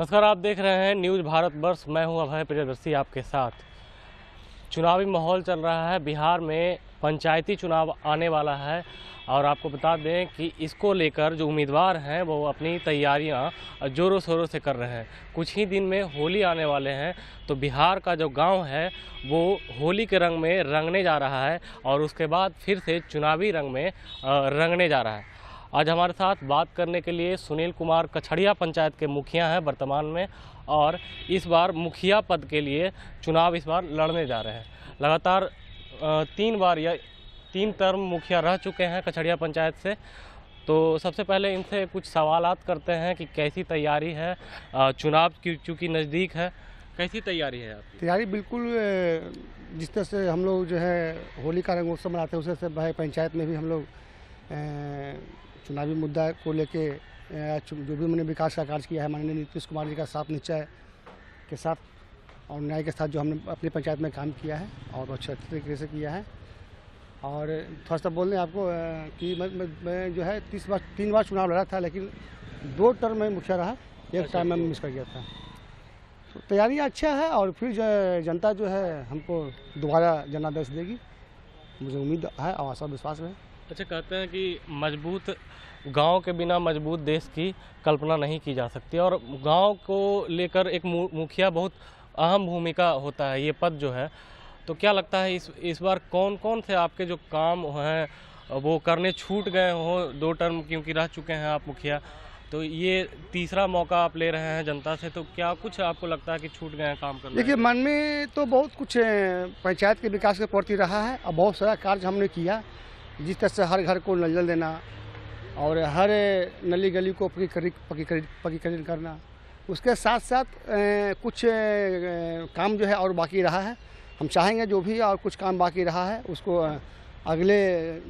नमस्कार, आप देख रहे हैं न्यूज़ भारत वर्ष। मैं हूं अभय प्रियदर्शी आपके साथ। चुनावी माहौल चल रहा है। बिहार में पंचायती चुनाव आने वाला है और आपको बता दें कि इसको लेकर जो उम्मीदवार हैं वो अपनी तैयारियां ज़ोरों शोरों से कर रहे हैं। कुछ ही दिन में होली आने वाले हैं, तो बिहार का जो गांव है वो होली के रंग में रंगने जा रहा है और उसके बाद फिर से चुनावी रंग में रंगने जा रहा है। आज हमारे साथ बात करने के लिए सुनील कुमार कछड़िया पंचायत के मुखिया हैं वर्तमान में, और इस बार मुखिया पद के लिए चुनाव इस बार लड़ने जा रहे हैं। लगातार 3 टर्म मुखिया रह चुके हैं कछड़िया पंचायत से। तो सबसे पहले इनसे कुछ सवालात करते हैं कि कैसी तैयारी है, चुनाव की चूँकि नज़दीक है, कैसी तैयारी है आपकी? तैयारी बिल्कुल जिस तरह से हम लोग जो है होली का रंगोत्सव मनाते हैं, उसी से भाई पंचायत में भी हम लोग चुनावी मुद्दा को लेके जो भी हमने विकास का कार्य किया है माननीय नीतीश कुमार जी का साथ निश्चय के साथ और न्याय के साथ जो हमने अपनी पंचायत में काम किया है और अच्छे तरीके से किया है। और थोड़ा सा बोल दें आपको कि मैं जो है 3 बार चुनाव लड़ा था, लेकिन 2 टर्म में मुखिया रहा, एक टाइम में मिस कर गया था। तो तैयारी अच्छा है और फिर जो है जनता जो है हमको दोबारा जनादेश देगी, मुझे उम्मीद है और आशा विश्वास है। अच्छा, कहते हैं कि मजबूत गांव के बिना मजबूत देश की कल्पना नहीं की जा सकती, और गांव को लेकर एक मुखिया बहुत अहम भूमिका होता है, ये पद जो है। तो क्या लगता है इस बार कौन कौन से आपके जो काम हैं वो करने छूट गए हों? 2 टर्म क्योंकि रह चुके हैं आप मुखिया, तो ये तीसरा मौका आप ले रहे हैं जनता से, तो क्या कुछ आपको लगता है कि छूट गए हैं काम करने? देखिए, मन में तो बहुत कुछ पंचायत के विकास के प्रति रहा है और बहुत सारा कार्य हमने किया, जिस तरह से हर घर को नल जल देना और हर नली गली को पक्कीकरण करना। उसके साथ साथ कुछ काम जो है और बाकी रहा है। हम चाहेंगे जो भी और कुछ काम बाकी रहा है उसको अगले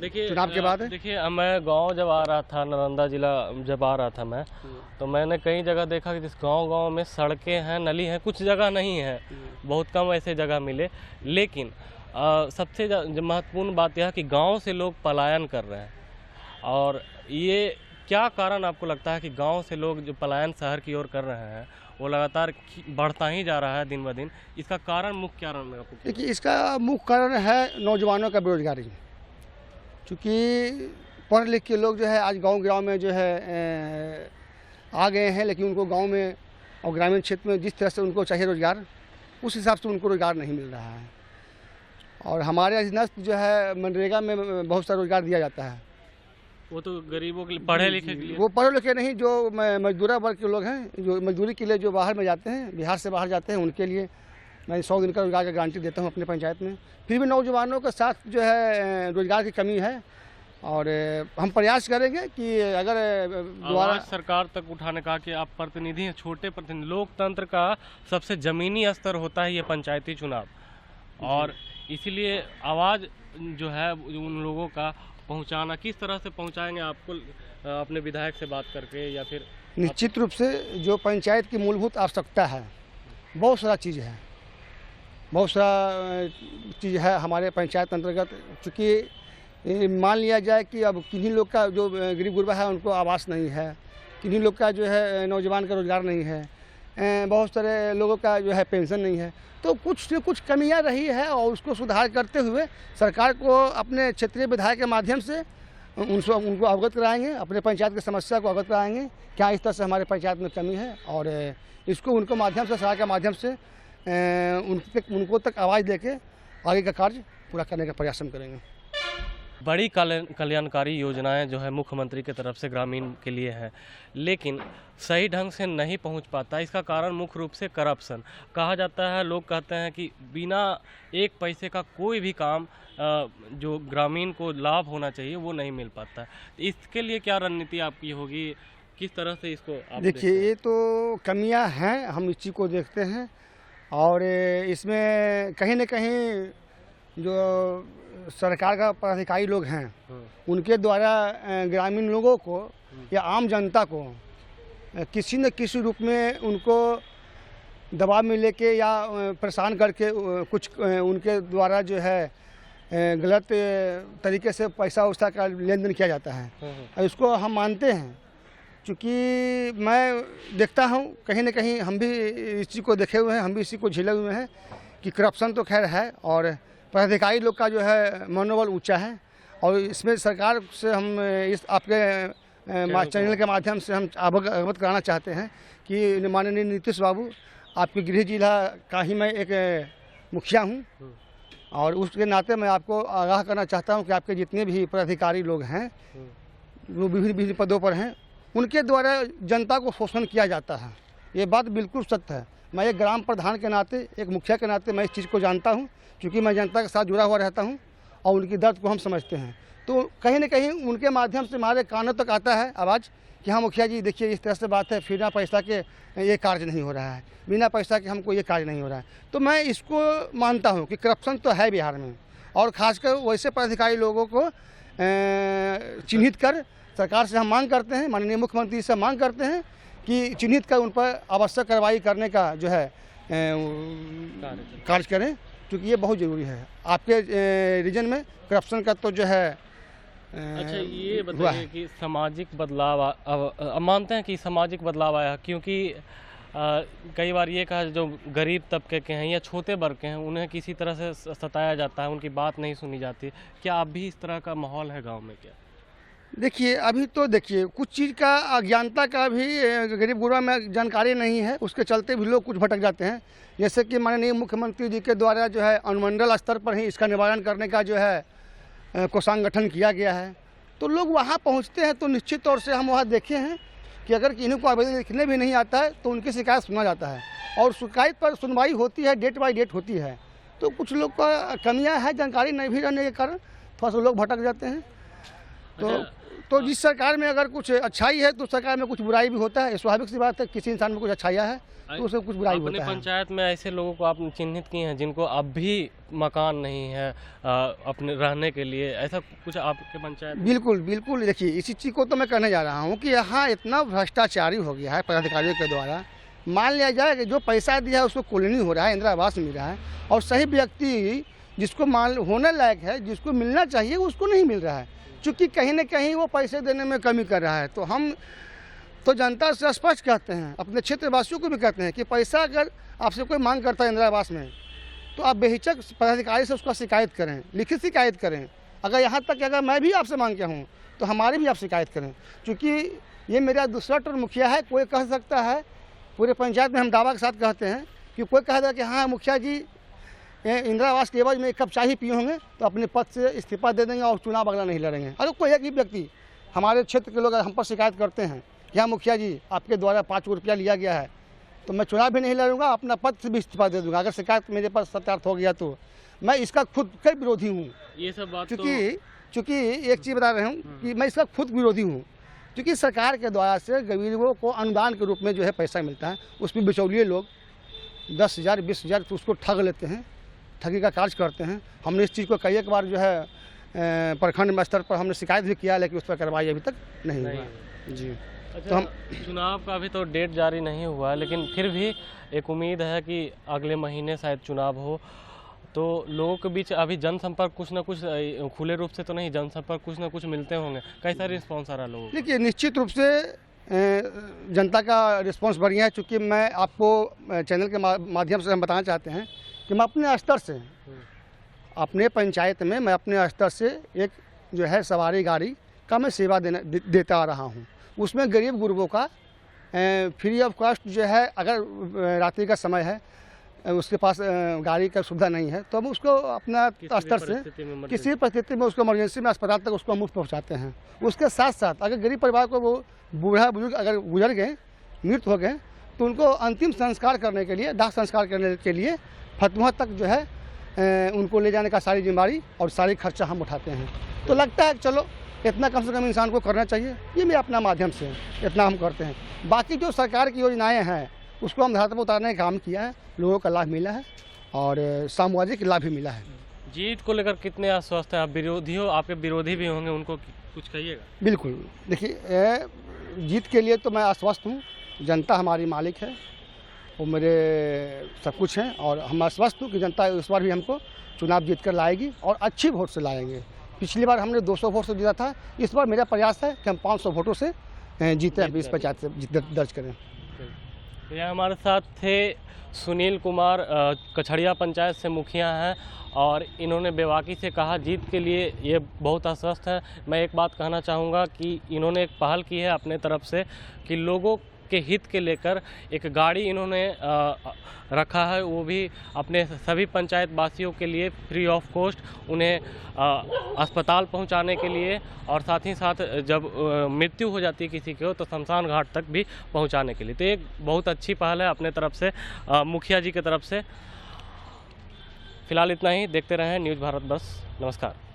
चुनाव के बाद। देखिए, मैं गांव जब आ रहा था, नालंदा जिला जब आ रहा था मैं, तो मैंने कई जगह देखा कि जिस गांव में सड़कें हैं, नली हैं, कुछ जगह नहीं है, बहुत कम ऐसे जगह मिले। लेकिन सबसे महत्वपूर्ण बात यह है कि गांव से लोग पलायन कर रहे हैं, और ये क्या कारण आपको लगता है कि गांव से लोग जो पलायन शहर की ओर कर रहे हैं वो लगातार बढ़ता ही जा रहा है दिन ब दिन? इसका कारण, मुख्य कारण आपको? देखिए, इसका मुख्य कारण है नौजवानों का बेरोजगारी। क्योंकि पढ़ लिख के लोग जो है आज गांव में जो है आ गए हैं, लेकिन उनको गांव में और ग्रामीण क्षेत्र में जिस तरह से उनको चाहिए रोजगार, उस हिसाब से उनको रोजगार नहीं मिल रहा है। और हमारे अधीनस्थ जो है मनरेगा में बहुत सारा रोजगार दिया जाता है। वो तो गरीबों के लिए, पढ़े लिखे के लिए। वो पढ़े लिखे नहीं, जो मजदूरा वर्ग के लोग हैं, जो मजदूरी के लिए जो बाहर में जाते हैं, बिहार से बाहर जाते हैं, उनके लिए मैं 100 दिन का रोजगार का गारंटी देता हूँ अपने पंचायत में। फिर भी नौजवानों के साथ जो है रोजगार की कमी है, और हम प्रयास करेंगे कि अगर दोबारा सरकार तक उठाने का कि आप प्रतिनिधि हैं, छोटे प्रतिनिधि। लोकतंत्र का सबसे ज़मीनी स्तर होता है ये पंचायती चुनाव, और इसीलिए आवाज़ जो है उन लोगों का पहुंचाना, किस तरह से पहुंचाएंगे? आपको अपने विधायक से बात करके या फिर? निश्चित रूप से जो पंचायत की मूलभूत आवश्यकता है, बहुत सारा चीज़ है हमारे पंचायत अंतर्गत। चूँकि मान लिया जाए कि अब किन्हीं लोग का जो गरीब गुरबा है उनको आवास नहीं है, किन्हीं लोग का जो है नौजवान का रोजगार नहीं है, बहुत सारे लोगों का जो है पेंशन नहीं है, तो कुछ न कुछ कमियां रही है, और उसको सुधार करते हुए सरकार को अपने क्षेत्रीय विधायक के माध्यम से उनको अवगत कराएंगे, अपने पंचायत की समस्या को अवगत कराएंगे, क्या इस तरह से हमारे पंचायत में कमी है, और इसको उनको माध्यम से, सरकार के माध्यम से उनको तक आवाज़ लेके आगे का कार्य पूरा करने का प्रयास हम करेंगे। बड़ी कल्याणकारी योजनाएं जो है मुख्यमंत्री की तरफ से ग्रामीण के लिए है, लेकिन सही ढंग से नहीं पहुंच पाता। इसका कारण मुख्य रूप से करप्शन। कहा जाता है, लोग कहते हैं कि बिना 1 पैसे का कोई भी काम जो ग्रामीण को लाभ होना चाहिए वो नहीं मिल पाता। इसके लिए क्या रणनीति आपकी होगी, किस तरह से इसको आप? देखिए, ये तो कमियां हैं, हम इस चीज़ को देखते हैं, और इसमें कहीं न कहीं जो सरकार का पदाधिकारी लोग हैं उनके द्वारा ग्रामीण लोगों को या आम जनता को किसी न किसी रूप में उनको दबाव में लेके या परेशान करके कुछ उनके द्वारा जो है गलत तरीके से पैसा वैसा का लेन देन किया जाता है। इसको हम मानते हैं चूँकि मैं देखता हूँ कहीं न कहीं हम भी इस चीज़ को देखे हुए हैं, हम भी इसी को झेले हुए हैं कि करप्शन तो खैर है और पदाधिकारी लोग का जो है मनोबल ऊंचा है। और इसमें सरकार से हम इस आपके चैनल के माध्यम से हम अवगत कराना चाहते हैं कि माननीय नीतीश बाबू, आपके गृह जिला का ही मैं एक मुखिया हूँ और उसके नाते मैं आपको आगाह करना चाहता हूँ कि आपके जितने भी पदाधिकारी लोग हैं जो विभिन्न पदों पर हैं, उनके द्वारा जनता को शोषण किया जाता है। ये बात बिल्कुल सत्य है। मैं एक ग्राम प्रधान के नाते, एक मुखिया के नाते मैं इस चीज़ को जानता हूँ, क्योंकि मैं जनता के साथ जुड़ा हुआ रहता हूँ और उनकी दर्द को हम समझते हैं। तो कहीं न कहीं उनके माध्यम से हमारे कानों तक आता है आवाज़ कि हाँ मुखिया जी देखिए इस तरह से बात है, बिना पैसा के ये कार्य नहीं हो रहा है, बिना पैसा के हमको ये कार्य नहीं हो रहा है। तो मैं इसको मानता हूँ कि करप्शन तो है बिहार में, और ख़ासकर वैसे पदाधिकारी लोगों को चिन्हित कर सरकार से हम मांग करते हैं, माननीय मुख्यमंत्री से मांग करते हैं कि चिन्हित कर उन पर आवश्यक कार्रवाई करने का जो है कार्य करें, क्योंकि ये बहुत ज़रूरी है। आपके रीजन में करप्शन का तो जो है अच्छा, ये बताइए कि सामाजिक बदलाव अब मानते हैं कि सामाजिक बदलाव आया, क्योंकि कई बार ये कहा जो गरीब तबके के हैं या छोटे वर्ग के हैं उन्हें किसी तरह से सताया जाता है, उनकी बात नहीं सुनी जाती। क्या अभी इस तरह का माहौल है गांव में? क्या देखिए, अभी तो देखिए कुछ चीज़ का अज्ञानता का भी गरीब गुरबा में जानकारी नहीं है, उसके चलते भी लोग कुछ भटक जाते हैं। जैसे कि माननीय मुख्यमंत्री जी के द्वारा जो है अनुमंडल स्तर पर ही इसका निवारण करने का जो है कोषांग गठन किया गया है, तो लोग वहाँ पहुँचते हैं तो निश्चित तौर से हम वहाँ देखे हैं कि अगर किन्हीं को आवेदन लिखने भी नहीं आता है तो उनकी शिकायत सुना जाता है और शिकायत पर सुनवाई होती है, डेट बाई डेट होती है। तो कुछ लोग का कमियाँ हैं, जानकारी नहीं भी रहने के कारण थोड़ा सा लोग भटक जाते हैं। तो जिस सरकार में अगर कुछ अच्छाई है तो सरकार में कुछ बुराई भी होता है, स्वाभाविक सी बात है। किसी इंसान में कुछ अच्छाइयाँ है तो उसमें कुछ बुराई होता है। अपने पंचायत में ऐसे लोगों को आपने चिन्हित किए हैं जिनको अब भी मकान नहीं है अपने रहने के लिए, ऐसा कुछ आपके पंचायत? बिल्कुल बिल्कुल। देखिए, इसी चीज़ को तो मैं कहने जा रहा हूँ कि यहाँ इतना भ्रष्टाचारी हो गया है पदाधिकारियों के द्वारा। मान लिया जाए कि जो पैसा दिया है उसको कॉलोनी हो रहा है, इंदिरा आवास मिल रहा है, और सही व्यक्ति जिसको मान होने लायक है, जिसको मिलना चाहिए, उसको नहीं मिल रहा है, चूँकि कहीं न कहीं वो पैसे देने में कमी कर रहा है। तो हम तो जनता से स्पष्ट कहते हैं, अपने क्षेत्रवासियों को भी कहते हैं कि पैसा अगर आपसे कोई मांग करता है इंदिरा आवास में तो आप बेहिचक पदाधिकारी से उसका शिकायत करें, लिखित शिकायत करें। अगर यहाँ तक कि अगर मैं भी आपसे मांग के हूँ तो हमारी भी आप शिकायत करें, क्योंकि ये मेरा दूसरा टर्म मुखिया है। कोई कह सकता है, पूरे पंचायत में हम दावा के साथ कहते हैं कि कोई कहेगा कि हाँ मुखिया जी इंदिरा आवास के एवज में 1 कप चाय ही पिए होंगे तो अपने पद से इस्तीफा दे देंगे और चुनाव अगला नहीं लड़ेंगे। अगर कोई एक ही व्यक्ति हमारे क्षेत्र के लोग हम पर शिकायत करते हैं कि हाँ मुखिया जी आपके द्वारा 5 रुपया लिया गया है तो मैं चुनाव भी नहीं लड़ूंगा, अपना पद से भी इस्तीफा दे दूंगा, अगर शिकायत मेरे पास सत्यार्थ हो गया तो। मैं इसका खुद का विरोधी हूँ। ये सब बात चूँकि एक चीज़ बता रहा हूँ कि मैं इसका खुद विरोधी हूँ, क्योंकि सरकार के द्वारा से गरीबों को अनुदान के रूप में जो है पैसा मिलता है, उसमें बिचौलिए लोग 10,000 20,000 तो उसको ठग लेते हैं, ठगी का कार्य करते हैं। हमने इस चीज़ को कई एक बार जो है प्रखंड स्तर पर हमने शिकायत भी किया, लेकिन उस पर कार्रवाई अभी तक नहीं हुआ जी। अच्छा, तो हम चुनाव का अभी तो डेट जारी नहीं हुआ, लेकिन फिर भी एक उम्मीद है कि अगले महीने शायद चुनाव हो, तो लोगों के बीच अभी जनसंपर्क कुछ ना कुछ खुले रूप से तो नहीं, जनसंपर्क कुछ ना कुछ मिलते होंगे। कैसा रिस्पॉन्स आ रहा है लोगों? देखिए, निश्चित रूप से जनता का रिस्पॉन्स बढ़िया है, चूँकि मैं आपको चैनल के माध्यम से हम बताना चाहते हैं कि मैं अपने स्तर से, अपने पंचायत में मैं अपने स्तर से एक जो है सवारी गाड़ी का मैं सेवा देता आ रहा हूँ। उसमें गरीब गुरबों का फ्री ऑफ कॉस्ट जो है, अगर रात्रि का समय है उसके पास गाड़ी का सुविधा नहीं है तो हम उसको अपना स्तर से किसी परिस्थिति में उसको इमरजेंसी में अस्पताल तक उसको मुफ्त पहुँचाते हैं। उसके साथ साथ अगर गरीब परिवार को वो बूढ़ा बुजुर्ग अगर गुजर गए, मृत्यु हो गए, तो उनको अंतिम संस्कार करने के लिए, दाह संस्कार करने के लिए फतुहा तक जो है उनको ले जाने का सारी जिम्मेदारी और सारी खर्चा हम उठाते हैं। तो लगता है चलो इतना कम से कम इंसान को करना चाहिए, ये मेरा अपना माध्यम से इतना हम करते हैं। बाकी जो सरकार की योजनाएं हैं उसको हम धरातल पर उतारने का काम किया है, लोगों का लाभ मिला है और सामाजिक लाभ भी मिला है। जीत को लेकर कितने आश्वस्त हैं आप? विरोधी हो, आपके विरोधी भी होंगे, उनको कुछ कहिएगा? बिल्कुल, देखिए जीत के लिए तो मैं आश्वस्त हूँ, जनता हमारी मालिक है, वो मेरे सब कुछ हैं और हम आश्वस्त हूँ कि जनता इस बार भी हमको चुनाव जीत कर लाएगी और अच्छी वोट से लाएंगे। पिछली बार हमने 200 वोट से जीता था, इस बार मेरा प्रयास है कि हम 500 वोटों से जीते, अपनी इस पंचायत से दर्ज करें। तो यह हमारे साथ थे सुनील कुमार, कछड़िया पंचायत से मुखिया हैं, और इन्होंने बेबाकी से कहा जीत के लिए ये बहुत आश्वस्त हैं। मैं एक बात कहना चाहूँगा कि इन्होंने एक पहल की है अपने तरफ से कि लोगों के हित के लेकर एक गाड़ी इन्होंने रखा है, वो भी अपने सभी पंचायत वासियों के लिए फ्री ऑफ कॉस्ट उन्हें अस्पताल पहुंचाने के लिए, और साथ ही साथ जब मृत्यु हो जाती है किसी की हो तो शमशान घाट तक भी पहुंचाने के लिए। तो एक बहुत अच्छी पहल है अपने तरफ से, मुखिया जी की तरफ से। फिलहाल इतना ही, देखते रहें न्यूज़ भारत बस। नमस्कार।